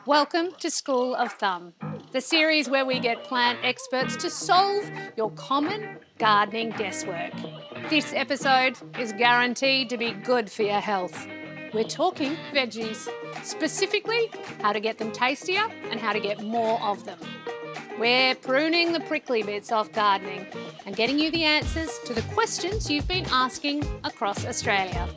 Welcome to School of Thumb, the series where we get plant experts to solve your common gardening guesswork. This episode is guaranteed to be good for your health. We're talking veggies, specifically how to get them tastier and how to get more of them. We're pruning the prickly bits off gardening and getting you the answers to the questions you've been asking across Australia.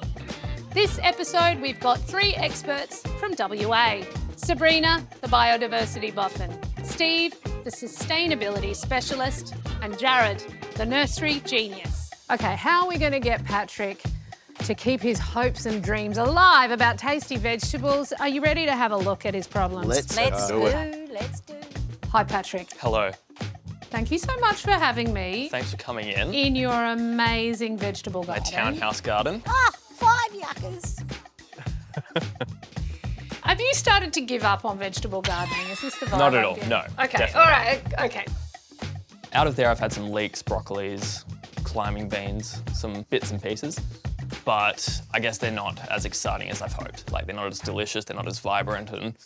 This episode, we've got 3 experts from WA. Sabrina, the biodiversity boffin, Steve, the sustainability specialist, and Jared, the nursery genius. Okay, how are we going to get Patrick to keep his hopes and dreams alive about tasty vegetables? Are you ready to have a look at his problems? Let's do. Hi, Patrick. Hello. Thank you so much for having me Thanks for coming in. in your amazing vegetable My garden. townhouse garden. 5 yuckers. Have you started to give up on vegetable gardening? Is this the vibe? Not at I'm all, getting? no, Okay, definitely. all right, okay. Out of there, I've had some leeks, broccolis, climbing beans, some bits and pieces. But I guess they're not as exciting as I've hoped. Like, they're not as delicious, they're not as vibrant and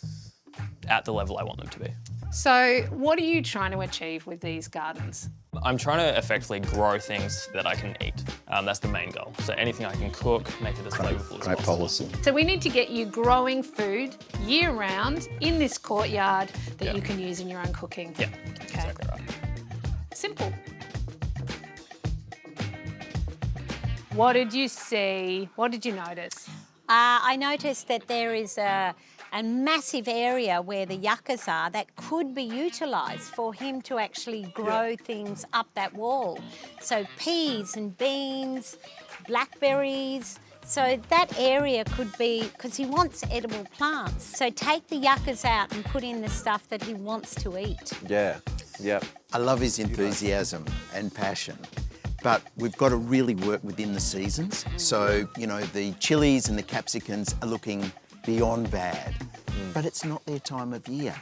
at the level I want them to be. So what are you trying to achieve with these gardens? I'm trying to effectively grow things that I can eat. That's the main goal. So anything I can cook, make it as flavorful as Great possible. policy. So we need to get you growing food year-round in this courtyard that Yeah. you can use in your own cooking. Yeah, Okay. exactly right. Simple. What did you see? What did you notice? I noticed that there is a massive area where the yuccas are that could be utilised for him to actually grow things up that wall. So peas and beans, blackberries. So that area could be, because he wants edible plants. So take the yuccas out and put in the stuff that he wants to eat. Yeah, yep. I love his enthusiasm and passion, but we've got to really work within the seasons. So, you know, the chilies and the capsicums are looking beyond bad, but it's not their time of year.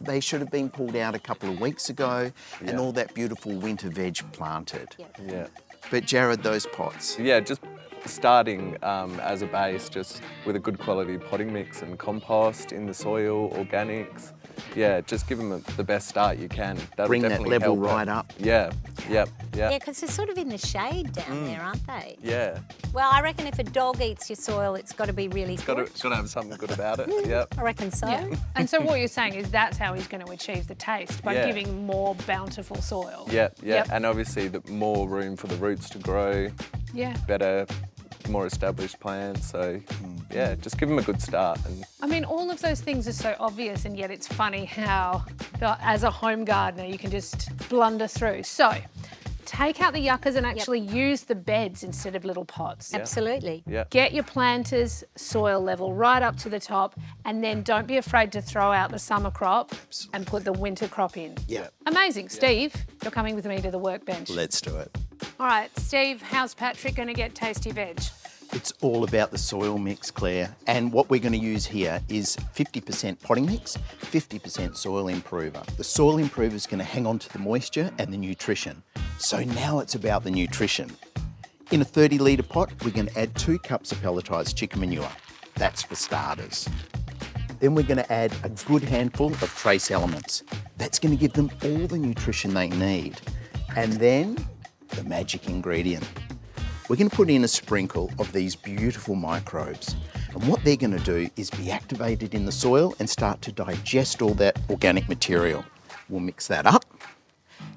They should have been pulled out a couple of weeks ago and all that beautiful winter veg planted. Yeah. But Jared, those pots. Yeah, just starting as a base, just with a good quality potting mix and compost in the soil, organics. Yeah, just give them the best start you can. That'll Bring that definitely level help right it. up. Yeah, yep. Yeah, because they're sort of in the shade down there, aren't they? Yeah. Well, I reckon if a dog eats your soil, it's got to be really good. Got to have something good about it. Yep. I reckon so. Yeah. And so what you're saying is that's how he's going to achieve the taste, by Yeah. giving more bountiful soil. Yeah, yeah. Yep. And obviously the more room for the roots to grow, Yeah. better, more established plants. So yeah, just give them a good start. And I mean, all of those things are so obvious, and yet it's funny how, as a home gardener, you can just blunder through. So, take out the yuccas and actually use the beds instead of little pots. Absolutely. yeah. Get your planters soil level right up to the top, and then don't be afraid to throw out the summer crop and put the winter crop in. Yeah. Amazing. Steve, you're coming with me to the workbench. Let's do it. All right, Steve, how's Patrick going to get tasty veg? It's all about the soil mix, Claire. And what we're going to use here is 50% potting mix, 50% soil improver. The soil improver is going to hang on to the moisture and the nutrition. So now it's about the nutrition. In a 30 litre pot, we're going to add 2 cups of pelletised chicken manure. That's for starters. Then we're going to add a good handful of trace elements. That's going to give them all the nutrition they need. And then the magic ingredient. We're going to put in a sprinkle of these beautiful microbes. And what they're going to do is be activated in the soil and start to digest all that organic material. We'll mix that up.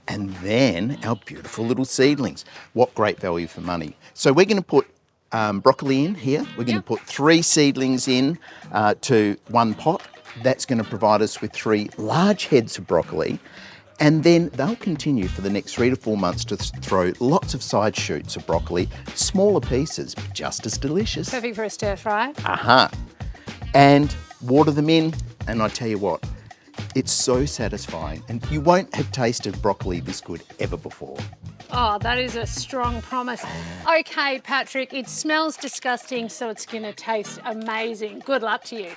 And then our beautiful little seedlings. What great value for money. So we're going to put broccoli in here. We're going to put 3 seedlings in to 1 pot. That's going to provide us with 3 large heads of broccoli. And then they'll continue for the next 3 to 4 months to throw lots of side shoots of broccoli, smaller pieces, but just as delicious. Perfect for a stir fry. And water them in, and I tell you what, it's so satisfying. And you won't have tasted broccoli this good ever before. Oh, that is a strong promise. Okay, Patrick, it smells disgusting, so it's going to taste amazing. Good luck to you.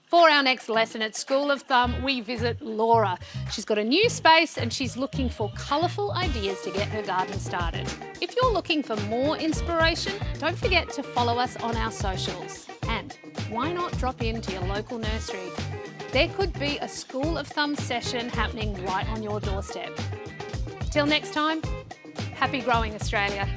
For our next lesson at School of Thumb, we visit Laura. She's got a new space and she's looking for colourful ideas to get her garden started. If you're looking for more inspiration, don't forget to follow us on our socials. And why not drop into your local nursery? there could be a School of Thumb session happening right on your doorstep. Till next time, happy growing, Australia.